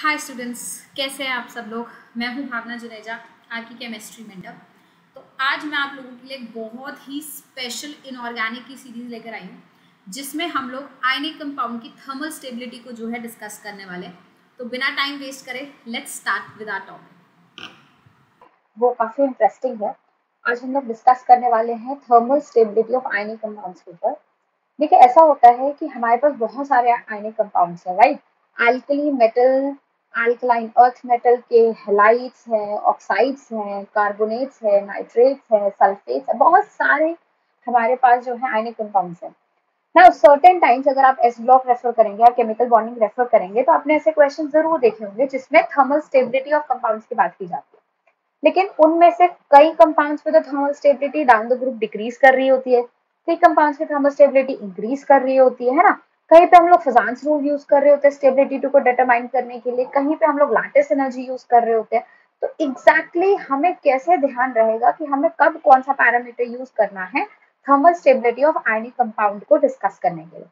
Hi students, कैसे हैं आप सब लोग। मैं हूं भावना जुनेजा, आपकी केमिस्ट्री मेंटर। तो आज मैं आप लोगों के लिए एक बहुत ही स्पेशल इनऑर्गेनिक की सीरीज लेकर आई हूं, जिसमें हम लोग आयनिक कंपाउंड की थर्मल स्टेबिलिटी को जो है डिस्कस करने वाले हैं। तो बिना टाइम वेस्ट करे let's start with our topic. वो काफी इंटरेस्टिंग है। आज हम लोग डिस्कस करने वाले हैं thermal stability of ionic compounds के ऊपर। देखिए, ऐसा होता है कि हमारे पास बहुत सारे आयनिक कंपाउंड्स हैं, right. Alkali metal, alkaline earth metal के हैलाइड्स हैं, ऑक्साइड्स हैं, कार्बोनेट्स हैं, नाइट्रेट्स हैं, सल्फेट्स हैं, बहुत सारे हमारे पास जो है आयनिक कंपाउंड्स हैं ना। सर्टेन टाइम्स अगर आप एस ब्लॉक रेफर करेंगे या केमिकल बॉन्डिंग रेफर करेंगे तो आपने ऐसे क्वेश्चन जरूर देखे होंगे जिसमें थर्मल स्टेबिलिटी ऑफ कंपाउंड्स की बात की जाती है। लेकिन उनमें से कई कंपाउंड्स पे तो thermal stability down the group decrease कर रही होती है, कई कंपाउंड्स की थर्मल स्टेबिलिटी इंक्रीज कर रही होती है ना। कहीं पे हम लोग फिजांस रूल यूज कर रहे होते हैं स्टेबिलिटी टू को डिटरमाइन करने के लिए, कहीं पे हम लोग लैटिस एनर्जी यूज कर रहे होते हैं। तो एग्जैक्टली हमें कैसे ध्यान रहेगा कि हमें कब कौन सा पैरामीटर यूज करना है thermal stability of ionic compound को डिस्कस करने के लिए।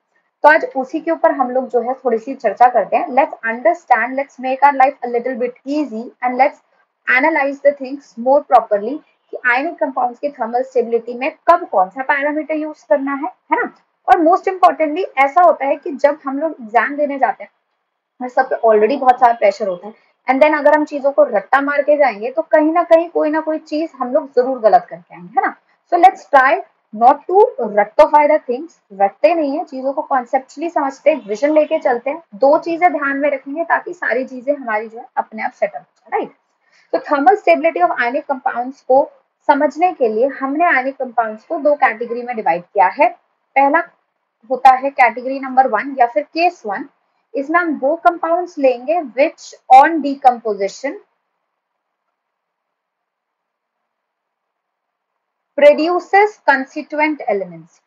तो आज उसी के ऊपर हम लोग जो है थोड़ी सी चर्चा करते हैं। Let's understand, let's make our life a little bit easy and let's analyze the things more properly कि आयनिक कंपाउंड्स की थर्मल स्टेबिलिटी में कब कौन सा पैरामीटर यूज करना है ना। और मोस्ट इंपॉर्टेंटली ऐसा होता है कि जब हम लोग एग्जाम देने जाते हैं, हम सब पे ऑलरेडी बहुत सारा प्रेशर होता है, एंड देन अगर हम चीजों को रट्टा मार के जाएंगे तो कहीं ना कोई चीज हम लोग जरूर गलत करके आएंगे, है ना। So let's try not to रट्टोफाई द थिंग्स। रटते नहीं है चीजों को, कॉन्सेप्चुअली समझते हैं, विजन लेके चलते हैं। दो चीजें ध्यान में रखेंगे ताकि सारी चीजें हमारी जो है अपने आप सेटअप हो जाए, राइट। तो thermal stability of ionic compounds को समझने के लिए हमने आयनिक कंपाउंड्स को दो कैटेगरी में डिवाइड किया है। पहला होता है कैटेगरी नंबर 1 या फिर केस 1। इसमें हम वो कंपाउंड्स लेंगे which on decomposition produces constituent elements।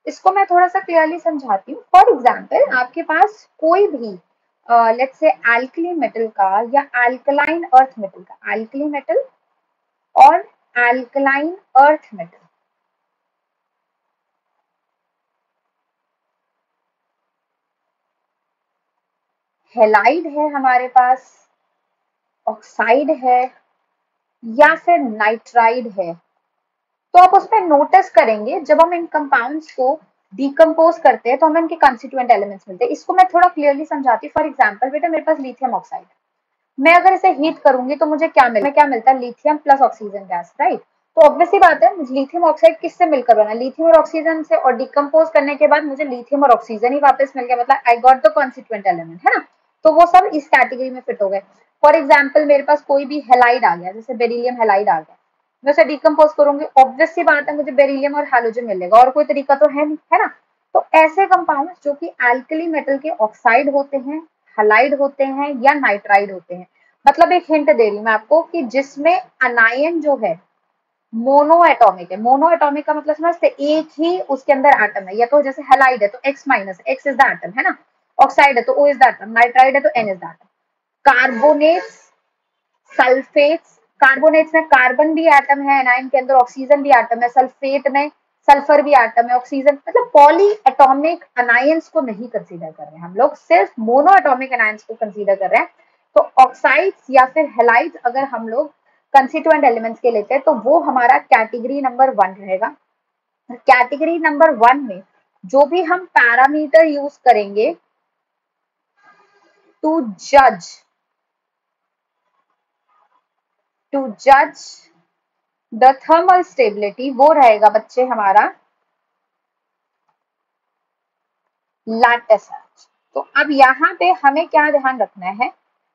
इसको मैं थोड़ा सा क्लियरली समझाती हूँ। फॉर एग्जाम्पल, आपके पास कोई भी लेट्स से एल्कली मेटल का या अल्कलाइन अर्थ मेटल का, एल्कली मेटल और अल्कलाइन अर्थ मेटल, हैलाइड है हमारे पास, ऑक्साइड है या फिर नाइट्राइड है। तो आप उसमें नोटिस करेंगे जब हम इन कंपाउंड्स को डिकम्पोज करते हैं तो हमें इनके कंस्टिट्यूएंट एलिमेंट्स मिलते हैं। इसको मैं थोड़ा क्लियरली समझाती हूँ। फॉर एग्जाम्पल बेटा, मेरे पास लिथियम ऑक्साइड, मैं अगर इसे हीट करूंगी तो मुझे क्या मिलता है, lithium plus oxygen gas, right. तो ऑब्वियसली बात है, लिथियम ऑक्साइड किससे मिलकर बना, लिथियम और ऑक्सीजन से, और डिकम्पोज करने के बाद मुझे लिथियम और ऑक्सीजन ही वापस मिल गया, मतलब I got the constituent element, है ना। तो वो सब इस कैटेगरी में फिट हो गए। फॉर एग्जाम्पल, मेरे पास कोई भी हेलाइड आ गया, जैसे बेरिलियम हेलाइड आ गया, मैं उसे डिकम्पोज करूंगी, ऑब्वियस सी बात है मुझे बेरिलियम और हैलोजन मिलेगा, और कोई तरीका तो है नहीं, है ना। तो ऐसे कंपाउंड जो कि एल्कली मेटल के ऑक्साइड होते हैं, हैलाइड होते हैं या नाइट्राइड होते हैं, मतलब एक हिंट दे रही हूँ मैं आपको कि जिसमें अनायन जो है मोनो एटॉमिक है। मोनो एटॉमिक का मतलब समझते, एक ही उसके अंदर एटम है। या तो जैसे हेलाइड है तो X minus, X is the atom, है ना। ऑक्साइड है तो O is the atom, nitride है तो N is the atom. Carbonates, sulphates, carbonates में कार्बन भी एटम है, एनाइन के अंदर ऑक्सीजन भी एटम है, सल्फेट में सल्फर भी एटम है, ऑक्सीजन, मतलब पॉली एटॉमिक अनायंस को नहीं कंसीडर कर रहे हैं हम लोग, सिर्फ मोनो एटॉमिक अनायंस को कंसीडर कर रहे हैं। तो ऑक्साइड्स या फिर हैलाइड्स अगर हम लोग कंस्टिट्यूएंट एलिमेंट्स के लेते हैं तो वो हमारा कैटेगरी नंबर 1 रहेगा। कैटेगरी नंबर 1 में जो भी हम पैरामीटर यूज करेंगे टू जज द थर्मल स्टेबिलिटी, वो रहेगा बच्चे हमारा लैटिस एनर्जी। तो अब यहाँ पे हमें क्या ध्यान रखना है,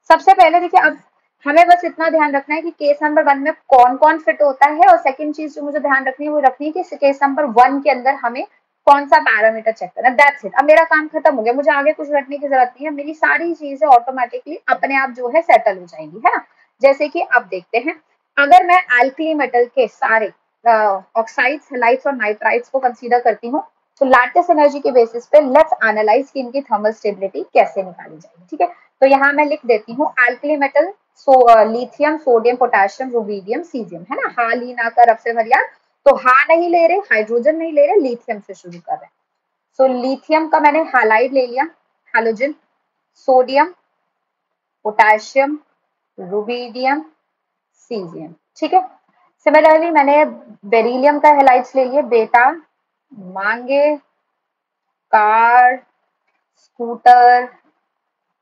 सबसे पहले देखिए, अब हमें बस इतना ध्यान रखना है कि केस नंबर 1 में कौन कौन फिट होता है, और सेकंड चीज जो मुझे ध्यान रखनी है वो रखनी है कि केस नंबर 1 के अंदर हमें कौन सा पैरामीटर चेक करना है। That's it. अब मेरा काम खत्म हो गया, मुझे आगे कुछ रटने की जरूरत नहीं है, मेरी सारी चीजें ऑटोमेटिकली अपने आप जो है सेटल हो जाएंगी, है ना। जैसे कि अब देखते हैं, अगर मैं एल्कली मेटल के सारे ऑक्साइड्स, हैलाइड्स और नाइट्राइड्स को कंसीडर करती हूँ तो लैटिस एनर्जी के बेसिस पे लेट्स एनालाइज कि इनकी थर्मल स्टेबिलिटी कैसे निकाली जाएगी, ठीक है। तो यहाँ मैं लिख देती हूँ alkali metal, lithium, sodium, potassium, rubidium, caesium, है ना। हाल ही ना कर अब से भरिया, तो हाँ नहीं ले रहे, हाइड्रोजन नहीं ले रहे, लिथियम से शुरू कर रहे हैं। सो लिथियम का मैंने हैलाइड ले लिया, halogen, sodium, potassium, rubidium, caesium, ठीक है। सिमिलरली मैंने बेरिलियम का हैलाइड्स ले लिए, बेटा, मांगे, कार, स्कूटर,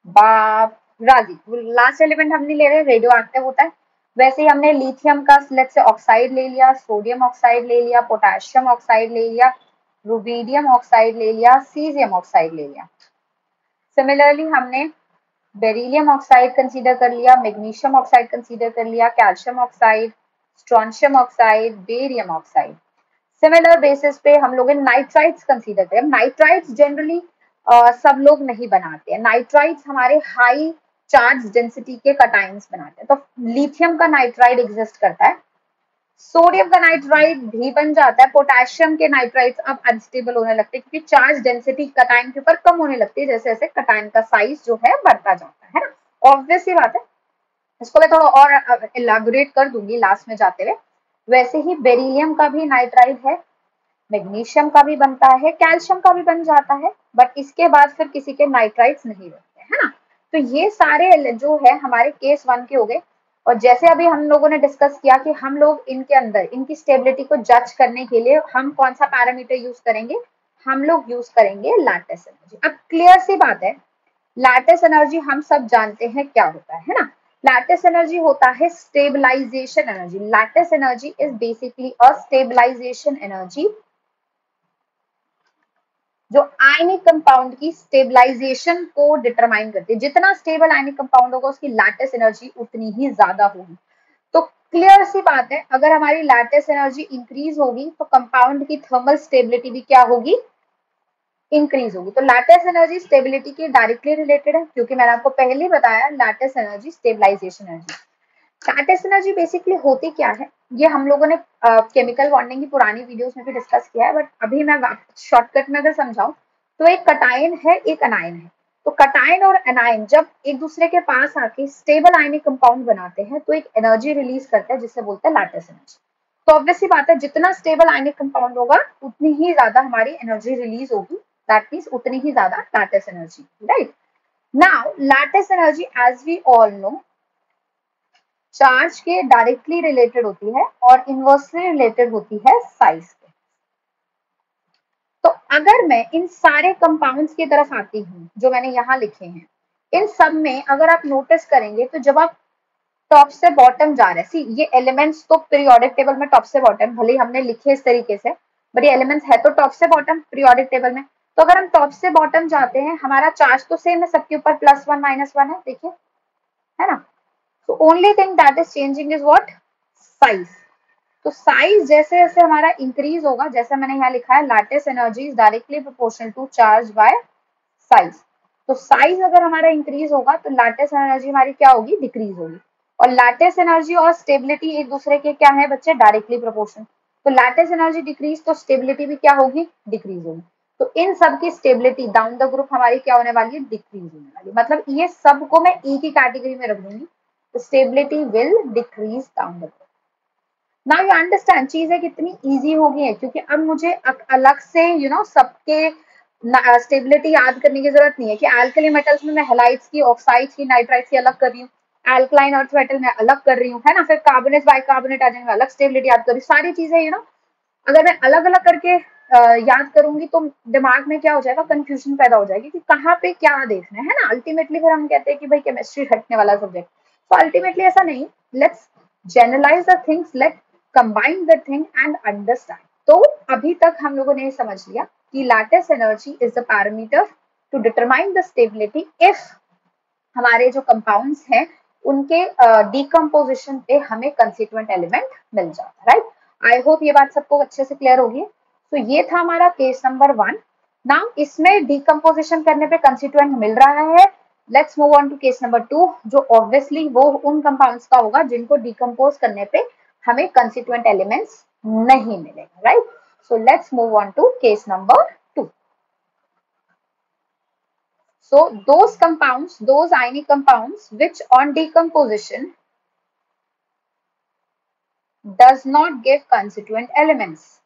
बाप, राजी। लास्ट एलिमेंट हम नहीं ले रहे, रेडियो एक्टिव होता है। वैसे ही हमने लिथियम का लेट्स से ऑक्साइड ले लिया, सोडियम ऑक्साइड ले लिया, पोटेशियम ऑक्साइड ले लिया, रुबिडियम ऑक्साइड ले लिया, सीजियम ऑक्साइड ले लिया। सिमिलरली हमने बेरिलियम ऑक्साइड कंसीडर कर लिया, मैग्नीशियम ऑक्साइड कंसीडर कर लिया, calcium oxide, strontium oxide, barium oxide. Similar basis पे हम लोग नाइट्राइड्स कंसीडर करें। नाइट्राइड्स जनरली सब लोग नहीं बनाते हैं। नाइट्राइड्स हमारे हाई चार्ज डेंसिटी के कटाइंस बनाते हैं। तो लिथियम का नाइट्राइड एग्जिस्ट करता है, सोडियम का नाइट्राइड भी बन जाता है, पोटेशियम के नाइट्राइड्स अब अनस्टेबल होने लगते हैं क्योंकि चार्ज डेंसिटी कटाइन के ऊपर कम होने लगती है जैसे जैसे कटाइन का साइज जो है बढ़ता जाता है ना। ऑब्वियस सी बात है, इसको मैं थोड़ा और इलाबोरेट कर दूंगी लास्ट में जाते हुए। वैसे ही बेरिलियम का भी नाइट्राइड है, मैग्नीशियम का भी बनता है, कैल्शियम का भी बन जाता है, बट इसके बाद फिर किसी के नाइट्राइड्स नहीं बनते, है ना। तो ये सारे जो है हमारे केस 1 के हो गए। और जैसे अभी हम लोगों ने डिस्कस किया कि हम लोग इनके अंदर इनकी स्टेबिलिटी को जज करने के लिए हम कौन सा पैरामीटर यूज करेंगे, हम लोग यूज करेंगे लैटिस एनर्जी। अब क्लियर सी बात है, लैटिस एनर्जी हम सब जानते हैं क्या होता है ना। लैटिस एनर्जी होता है stabilization energy. Lattice energy is basically a stabilization energy जो आयनिक कंपाउंड की स्टेबलाइजेशन को डिटरमाइन करती है। जितना स्टेबल आयनिक कंपाउंड होगा उसकी लैटिस एनर्जी उतनी ही ज्यादा होगी। तो क्लियर सी बात है, अगर हमारी लैटिस एनर्जी इंक्रीज होगी तो कंपाउंड की थर्मल स्टेबिलिटी भी क्या होगी, इंक्रीज होगी। तो लैटिस एनर्जी स्टेबिलिटी के डायरेक्टली रिलेटेड है, क्योंकि मैंने आपको पहले ही बताया lattice energy stabilization energy. Lattice energy basically होती क्या है, ये हम लोगों ने केमिकल बॉन्डिंग की पुरानी वीडियोस में भी डिस्कस किया है, बट अभी मैं शॉर्टकट में अगर समझाऊं तो एक कटायन है, एक अनायन है। तो कटायन और अनायन जब एक दूसरे के पास आके स्टेबल आयनिक कंपाउंड बनाते हैं तो एक एनर्जी रिलीज करते हैं जिसे बोलते हैं लैटिस एनर्जी। तो ऑब्वियस सी बात है, जितना स्टेबल आयनिक कंपाउंड होगा उतनी ही ज्यादा हमारी एनर्जी रिलीज होगी, दैट मींस उतनी ही ज्यादा lattice energy, right. Now lattice energy as we all know charge के डायरेक्टली रिलेटेड होती है और इनवर्सली रिलेटेड होती है साइज के। तो अगर मैं इन सारे कंपाउंड्स की तरफ आती हूँ जो मैंने यहाँ लिखे हैं, इन सब में अगर आप नोटिस करेंगे तो जब आप टॉप से बॉटम जा रहे हैं, सी ये एलिमेंट्स तो पीरियोडिक टेबल में टॉप से बॉटम भले ही हमने लिखे इस तरीके से, बट ये एलिमेंट्स है तो टॉप से बॉटम पीरियोडिक टेबल में। तो अगर हम टॉप से बॉटम जाते हैं, हमारा चार्ज तो सेम है, सबके ऊपर +1 -1 है, देखिए, है ना। So only thing that is changing is what? Size. तो साइज जैसे जैसे हमारा इंक्रीज होगा, जैसे मैंने यहाँ लिखा है lattice energy is directly proportional to charge by size. तो साइज अगर हमारा इंक्रीज होगा तो लैटिस एनर्जी हमारी क्या होगी, डिक्रीज होगी। और लैटिस एनर्जी और स्टेबिलिटी एक दूसरे के क्या है बच्चे, डायरेक्टली प्रोपोर्शनल। तो लैटिस एनर्जी डिक्रीज तो स्टेबिलिटी भी क्या होगी, डिक्रीज होगी। तो इन सब की स्टेबिलिटी डाउन द ग्रुप हमारी क्या होने वाली है, डिक्रीज होने वाली। मतलब ये सबको मैं एक ही कैटेगरी में रख दूंगी, stability will decrease down the road. Now you understand चीजें कितनी easy हो गई है, क्योंकि अब मुझे अलग से सबके स्टेबिलिटी याद करने की जरूरत नहीं है कि अल्कली मेटल्स में मैं हैलाइड्स की, ऑक्साइड्स की, नाइट्राइड्स की अलग कर रही हूँ, अल्कलाइन अर्थ मेटल में अलग कर रही हूँ, है ना। फिर कार्बोनेट बाइकार्बोनेट आ जाएंगे, अलग स्टेबिलिटी याद कर रही हूँ। सारी चीजें अगर मैं अलग अलग करके याद करूंगी तो दिमाग में क्या हो जाएगा, कंफ्यूजन पैदा हो जाएगी कि कहाँ पे क्या देखना है ना। अल्टीमेटली फिर हम कहते हैं कि भाई केमिस्ट्री हटने वाला सब्जेक्ट। तो अल्टीमेटली ऐसा नहीं, let's generalize the things, let combine the thing and understand. तो अभी तक हम लोगों ने समझ लिया कि lattice energy is the parameter to determine the stability if हमारे जो कंपाउंड्स हैं उनके डिकम्पोजिशन पे हमें कंस्टिट्यूएंट एलिमेंट मिल जाता है, राइट। आई होप ये बात सबको अच्छे से क्लियर होगी। तो ये था हमारा केस नंबर 1। नाउ इसमें डिकम्पोजिशन करने पे कंस्टिट्यूएंट मिल रहा है। Let's move on to case number 2, जो ऑब्वियसली वो उन कंपाउंड्स का होगा जिनको डिकम्पोज करने पे हमें कंस्टिट्यूएंट एलिमेंट्स नहीं मिलेगा, right. So let's move on to case number 2. So those compounds, those ionic compounds which on decomposition does not give constituent elements.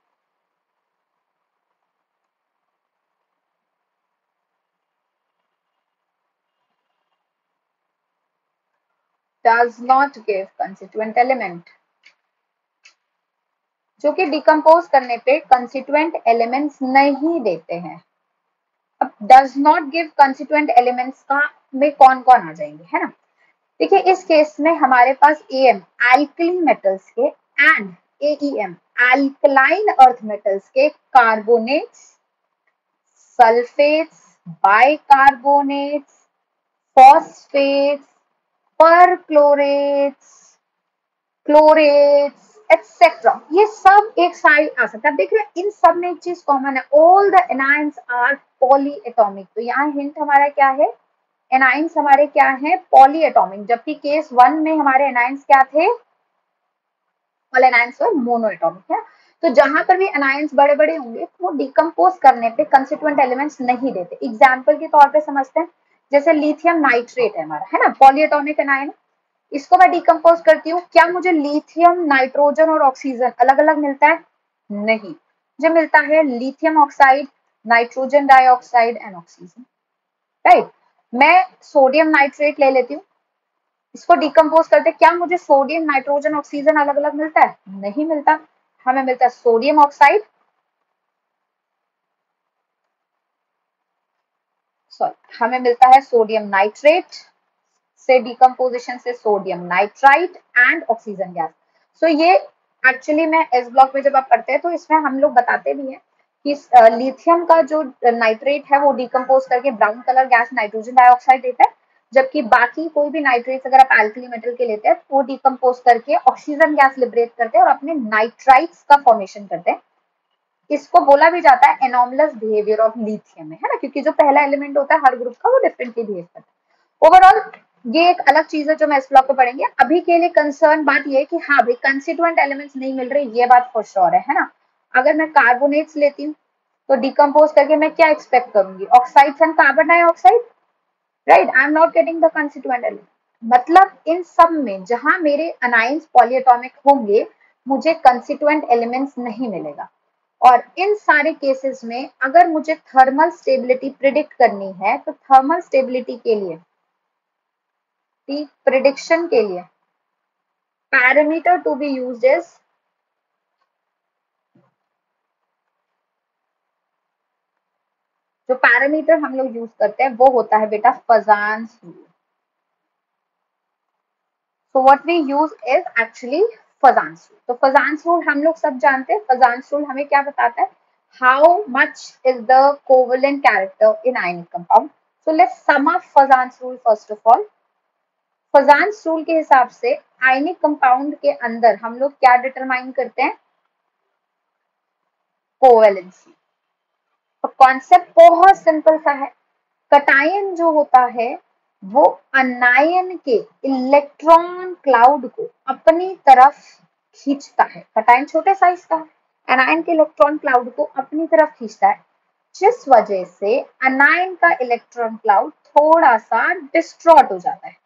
Does not give constituent element, जो कि डिकम्पोज करने पे constituent elements नहीं देते हैं। अब does not give constituent elements का में कौन कौन आ जाएंगे, है ना। देखिए इस केस में हमारे पास एम एल्कली मेटल्स के and AEM alkaline earth metals के carbonates, sulphates, bicarbonates, phosphates, perchlorates, chlorates etcetera, ये सब एक साइड आ सकता है। देख रहे हैं इन सब में एक चीज कॉमन है, all the anions are polyatomic. तो यहाँ हिंट हमारा क्या है, एनाइंस हमारे क्या है, पॉली एटॉमिक, जबकि केस 1 में हमारे एनाइंस क्या थे, ऑल एनाइंस वर मोनो एटॉमिक है। तो जहां पर भी एनाइंस बड़े बड़े होंगे तो वो डिकम्पोज करने पे कंस्टिट्यूएंट एलिमेंट्स नहीं देते। एग्जाम्पल के तौर पे समझते हैं, जैसे लिथियम नाइट्रेट है हमारा, है ना, पॉली एटॉमिक एनाइन, इसको मैं डिकम्पोज करती हूँ, क्या मुझे लिथियम नाइट्रोजन और ऑक्सीजन अलग अलग मिलता है, नहीं, मुझे मिलता है lithium oxide, nitrogen dioxide and oxygen, right. मैं सोडियम नाइट्रेट ले लेती हूँ, इसको डिकम्पोज करते, क्या मुझे सोडियम नाइट्रोजन ऑक्सीजन अलग अलग मिलता है, नहीं मिलता, हमें मिलता है सोडियम ऑक्साइड, सॉरी हमें मिलता है सोडियम नाइट्रेट से डिकम्पोजिशन से sodium nitrite and oxygen gas. So ये एक्चुअली में एस ब्लॉक में जब आप पढ़ते हैं तो इसमें हम लोग बताते भी हैं कि लिथियम का जो नाइट्रेट है वो डिकम्पोज करके brown colour gas nitrogen dioxide देता है, जबकि बाकी कोई भी नाइट्रेट्स अगर आप एल्कली मेटल के लेते हैं तो वो डिकम्पोज करके ऑक्सीजन गैस लिबरेट करते हैं और अपने नाइट्राइट्स का फॉर्मेशन करते हैं। इसको बोला भी जाता है एनॉमलस बिहेवियर ऑफ लिथियम, है ना, क्योंकि जो पहला एलिमेंट होता है हर ग्रुप का वो डिफरेंटली बिहेव करता है। ओवरऑल ये एक अलग चीज है जो मैं इस ब्लॉक पे पढ़ेंगे। अभी के लिए कंसर्न बात ये है कि हाँ भाई कंस्टिट्यूएंट एलिमेंट्स नहीं मिल रहे, ये बात फॉर श्योर है ना। अगर मैं कार्बोनेट्स लेती हूँ तो डिकम्पोज करके मैं क्या एक्सपेक्ट करूंगी, oxides and carbon dioxide, right. I am not getting the constituent element, मतलब इन सब में जहां मेरे अनाइंस पॉलीएटॉमिक होंगे मुझे कंस्टिट्यूएंट एलिमेंट्स नहीं मिलेगा। और इन सारे केसेस में अगर मुझे थर्मल स्टेबिलिटी प्रिडिक्ट करनी है तो थर्मल स्टेबिलिटी के लिए प्रिडिक्शन के लिए parameter to be used is, जो पैरामीटर हम लोग यूज करते हैं वो होता है बेटा Fajans rule. So what we use is actually Fajans rule. तो फजान्स रूल हम लोग सब जानते हैं, फजान्स रूल हमें क्या बताता है, how much is the covalent character in ionic compound. So let's sum up फजान्स rule first of all. फजान्स rule के हिसाब से आयनिक कंपाउंड के अंदर हम लोग क्या डिटरमाइन करते हैं, कोवेलेंसी। तो कॉन्सेप्ट बहुत सिंपल सा है, कटायन जो होता है वो अनायन के इलेक्ट्रॉन क्लाउड को अपनी तरफ खींचता है, कटायन छोटे साइज का है, अनायन के इलेक्ट्रॉन क्लाउड को अपनी तरफ खींचता है, जिस वजह से अनायन का इलेक्ट्रॉन क्लाउड थोड़ा सा डिस्ट्रॉट हो जाता है।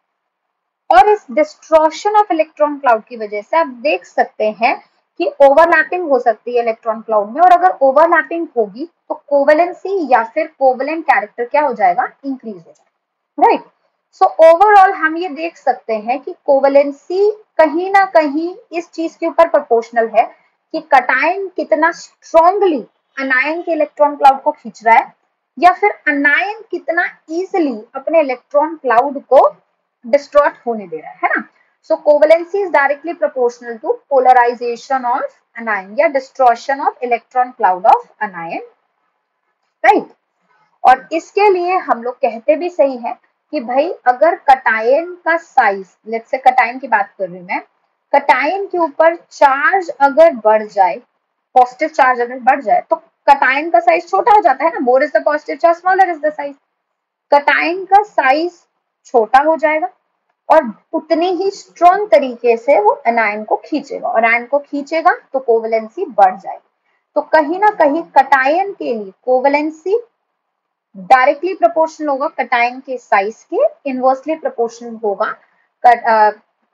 और इस डिस्ट्रॉशन ऑफ इलेक्ट्रॉन क्लाउड की वजह से आप देख सकते हैं कि ओवरलैपिंग हो सकती है इलेक्ट्रॉन क्लाउड में, और अगर ओवरलैपिंग होगी तो कोवेलेंसी या फिर कोवेलेंट कैरेक्टर क्या हो जाएगा, इंक्रीज हो जाएगा, राइट। सो ओवरऑल हम ये देख सकते हैं कि कोवेलेंसी कहीं ना कहीं इस चीज के ऊपर प्रोपोर्शनल है कि कटायन कितना स्ट्रांगली अनायन के इलेक्ट्रॉन क्लाउड को खींच रहा है या फिर अनायन कितना इजिली अपने इलेक्ट्रॉन क्लाउड को डिस्ट्रॉट होने दे रहा है ना। So covalency is directly proportional to polarisation of anion या distortion of electron cloud of anion, right. और इसके लिए हम लोग कहते भी सही है कि भाई अगर कटायन का साइज, लेट्स से कटायन की बात कर रही हूं मैं, कटायन के ऊपर चार्ज अगर बढ़ जाए, पॉजिटिव चार्ज अगर बढ़ जाए तो कटायन का साइज छोटा हो जाता है ना, more is the positive charge smaller is the size. Cation का साइज छोटा हो जाएगा और उतनी ही स्ट्रॉन्ग तरीके से वो एनायन को खींचेगा, और एनायन को खींचेगा तो कोवेलेंसी बढ़ जाएगी। तो कहीं ना कहीं कटायन के लिए कोवेलेंसी डायरेक्टली प्रोपोर्शनल होगा कटायन के साइज के, इनवर्सली प्रोपोर्शनल होगा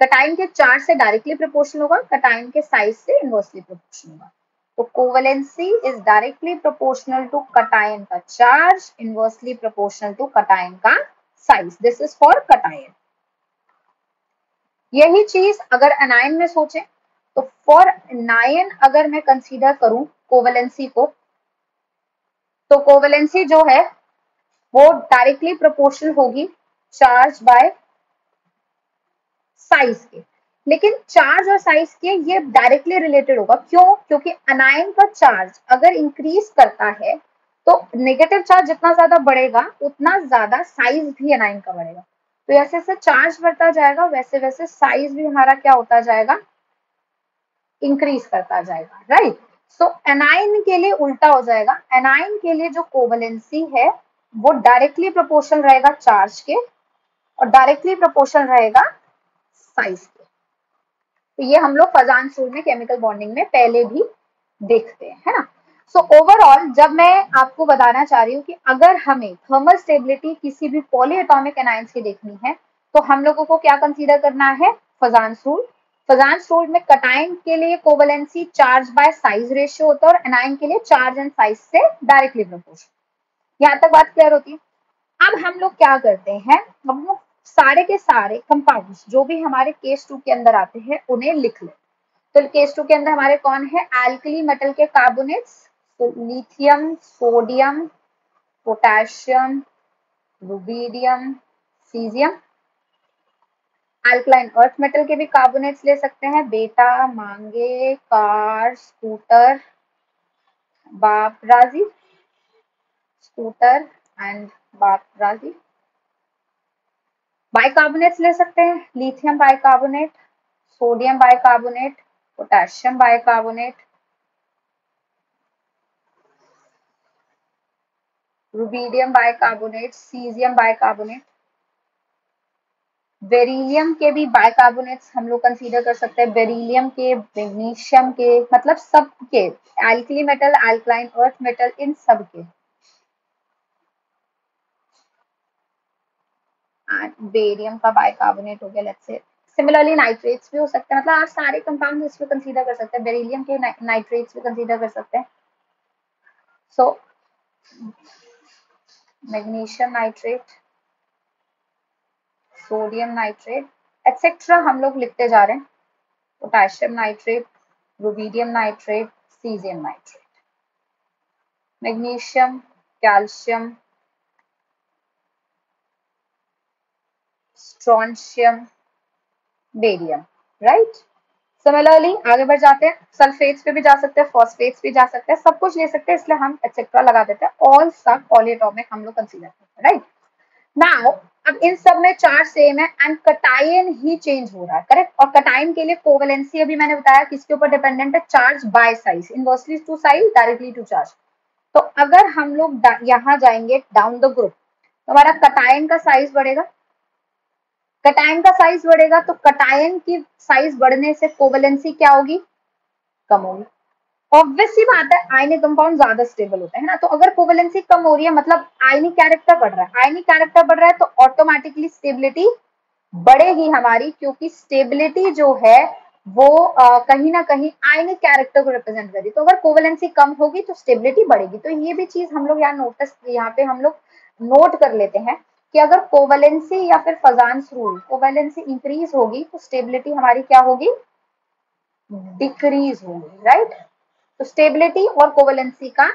कटायन के चार्ज से डायरेक्टली प्रोपोर्शनल होगा, कटायन के साइज से इनवर्सली प्रोपोर्शनल होगा। तो covalency is directly proportional to cation का charge, inversely proportional to cation का size. This is for cation. यही चीज अगर एनायन में सोचें तो फॉर एनायन अगर मैं कंसीडर करूं कोवेलेंसी को, तो कोवेलेंसी जो है वो डायरेक्टली प्रोपोर्शनल होगी चार्ज बाय साइज के। लेकिन चार्ज और साइज के ये डायरेक्टली रिलेटेड होगा। क्यों? क्योंकि अनायन का चार्ज अगर इंक्रीज करता है तो नेगेटिव चार्ज जितना ज्यादा बढ़ेगा उतना ज्यादा साइज भी अनायन का बढ़ेगा। तो जैसे जैसे चार्ज बढ़ता जाएगा वैसे वैसे साइज भी हमारा क्या होता जाएगा, इंक्रीज करता जाएगा, राइट। सो एनायन के लिए उल्टा हो जाएगा। एनायन के लिए जो कोवेलेंसी है वो डायरेक्टली प्रोपोर्शनल रहेगा चार्ज के और डायरेक्टली प्रोपोर्शनल रहेगा साइज के। तो ये हम लोग फजान्स रूल में केमिकल बॉन्डिंग में पहले भी देखते हैं, है ना। सो ओवरऑल जब मैं आपको बताना चाह रही हूँ कि अगर हमें थर्मल स्टेबिलिटी किसी भी पॉलीएटॉमिक एनायंस की देखनी है तो हम लोगों को क्या कंसीडर करना है, फजान्स रूल। फजान्स रूल में कटायन के लिए covalency charge by size ratio होता है और एनायन के लिए चार्ज एंड साइज से डायरेक्टली प्रोपोर्शनल। यहाँ तक बात क्लियर होती है। अब हम लोग क्या करते हैं, हम लोग सारे के सारे कंपाउंड्स जो भी हमारे केस 2 के अंदर आते हैं उन्हें लिख लें। तो केस 2 के अंदर हमारे कौन है, एल्कली मेटल के कार्बोनेट्स, तो lithium, sodium, potassium, rubidium, caesium. Alkaline earth metal के भी कार्बोनेट्स ले सकते हैं, बेटा, मांगे, कार, स्कूटर, बापराजी, स्कूटर एंड बापराजी। बाइकार्बोनेट्स ले सकते हैं, lithium bicarbonate, sodium bicarbonate, potassium bicarbonate, rubidium bicarbonate, caesium bicarbonate. Beryllium के भी बाइकार्बोनेट्स हम लोग कंसीडर कर सकते हैं, बेरिलियम के, मैग्नीशियम के, मतलब सब के, alkali metal, alkaline earth metal, इन सब के। बेरियम का बाइकार्बोनेट हो गया, लेट्स से। सिमिलरली नाइट्रेट्स भी हो सकते हैं, मतलब आप सारे कंपाउंड इसमें कंसीडर कर सकते हैं, बेरिलियम के नाइट्रेट्स भी कंसीडर कर सकते हैं। So magnesium nitrate, sodium nitrate etcetera हम लोग लिखते जा रहे हैं, potassium nitrate, rubidium nitrate, caesium nitrate, magnesium, calcium, strontium, barium, right. Similarly आगे बढ़ जाते हैं, सल्फेट्स पे भी जा सकते हैं, फॉस्फेट्स भी जा सकते हैं, सब कुछ ले सकते हैं, इसलिए हम एक्सेट्रा लगा देते हैं। ऑल सब पॉलीएटॉमिक हम लोग कंसीडर करते हैं, राइट। नाउ अब इन सब में चार्ज सेम है एंड कटायन ही चेंज हो रहा है, करेक्ट। और कटायन के लिए कोवेलेंसी अभी मैंने बताया किसके ऊपर डिपेंडेंट है, charge by size, inversely to size, directly to charge. तो अगर हम लोग यहाँ जाएंगे डाउन द ग्रुप तो हमारा कटायन का साइज बढ़ेगा, कटायन का साइज बढ़ेगा तो कटायन की साइज बढ़ने से कोवेलेंसी क्या होगी, कम होगी। ऑब्वियस सी बात है, आयनिक कंपाउंड ज्यादा स्टेबल होता है ना। तो अगर कोवेलेंसी कम हो रही है मतलब आयनिक कैरेक्टर बढ़ रहा है, आयनिक कैरेक्टर बढ़ रहा है तो ऑटोमेटिकली स्टेबिलिटी बढ़ेगी हमारी, क्योंकि स्टेबिलिटी जो है वो कहीं ना कहीं आयनिक कैरेक्टर को रिप्रेजेंट करेगी। तो अगर कोवेलेंसी कम होगी तो स्टेबिलिटी बढ़ेगी। तो ये भी चीज हम लोग यहाँ पे हम लोग नोट कर लेते हैं कि अगर कोवेलेंसी या फिर फजान्स रूल, कोवेलेंसी इंक्रीज होगी तो स्टेबिलिटी हमारी क्या होगी, डिक्रीज होगी, राइट। तो स्टेबिलिटी और कोवेलेंसी का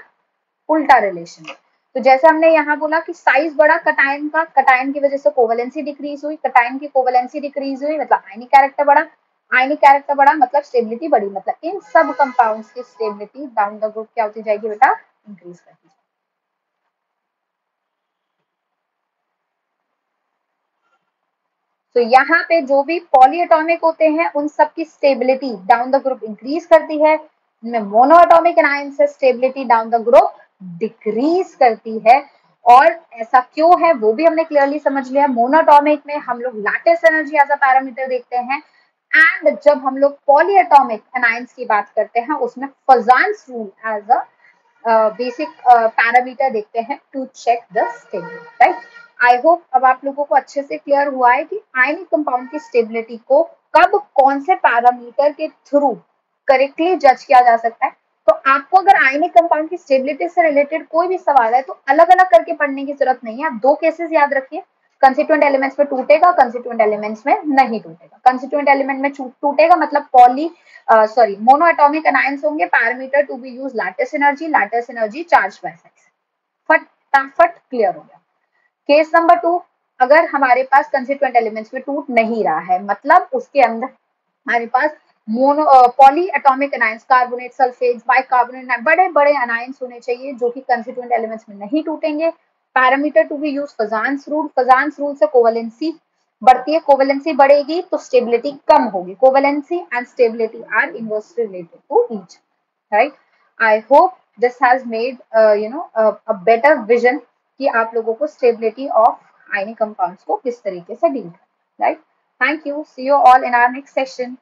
उल्टा रिलेशन है। तो जैसे हमने यहाँ बोला कि साइज बढ़ा कटायन का, कटायन की वजह से कोवेलेंसी डिक्रीज हुई, कटायन की कोवेलेंसी डिक्रीज हुई मतलब आयनिक कैरेक्टर बढ़ा, आयनिक कैरेक्टर बढ़ा मतलब स्टेबिलिटी बढ़ी, मतलब इन सब कंपाउंड्स की स्टेबिलिटी डाउन द ग्रुप क्या होती जाएगी बेटा, इंक्रीज करती जाएगी। तो यहाँ पे जो भी पॉलीएटॉमिक होते हैं उन सब की stability down the group increase करती है, इनमें मोनोएटॉमिक एनायन से stability down the group decrease करती है। और ऐसा क्यों है वो भी हमने क्लियरली समझ लिया। मोनोएटॉमिक में हम लोग lattice energy as a parameter देखते हैं एंड जब हम लोग पॉलीएटॉमिक एनायंस की बात करते हैं उसमें Fajans rule as a basic parameter देखते हैं to check the stability, right. I hope अब आप लोगों को अच्छे से क्लियर हुआ है कि आयनिक कंपाउंड की स्टेबिलिटी को कब कौन से पैरामीटर के थ्रू करेक्टली जज किया जा सकता है। तो आपको अगर आयनिक कंपाउंड की स्टेबिलिटी से रिलेटेड कोई भी सवाल है तो अलग अलग करके पढ़ने की जरूरत नहीं है। आप दो केसेस याद रखिए, कंस्टिट्यूएंट एलिमेंट्स में टूटेगा, कंस्टिट्यूएंट एलिमेंट्स में नहीं टूटेगा। कंस्टिट्यूएंट एलिमेंट में टूटेगा मतलब मोनो एटॉमिक अनायंस होंगे, parameter to be use lattice energy charge by size. फटाफट क्लियर हो गया। केस नंबर 2, अगर हमारे पास कंस्टिट्यूएंट एलिमेंट्स में टूट नहीं रहा है, मतलब उसके अंदर हमारे पास mono poly atomic anions, carbonate, sulphate, bicarbonate, बड़े बड़े अनायंस होने चाहिए जो कि कंस्टिट्यूएंट एलिमेंट्स में नहीं टूटेंगे। Parameter to be use Fajans rule. Fajans rule से कोवेलेंसी बढ़ती है, कोवेलेंसी बढ़ेगी तो स्टेबिलिटी कम होगी। Covalency and stability are inversely related to each, right. I hope this has made a better vision कि आप लोगों को स्टेबिलिटी ऑफ आयनिक कंपाउंड्स को किस तरीके से डील करें, right. Thank you, see you all in our next session.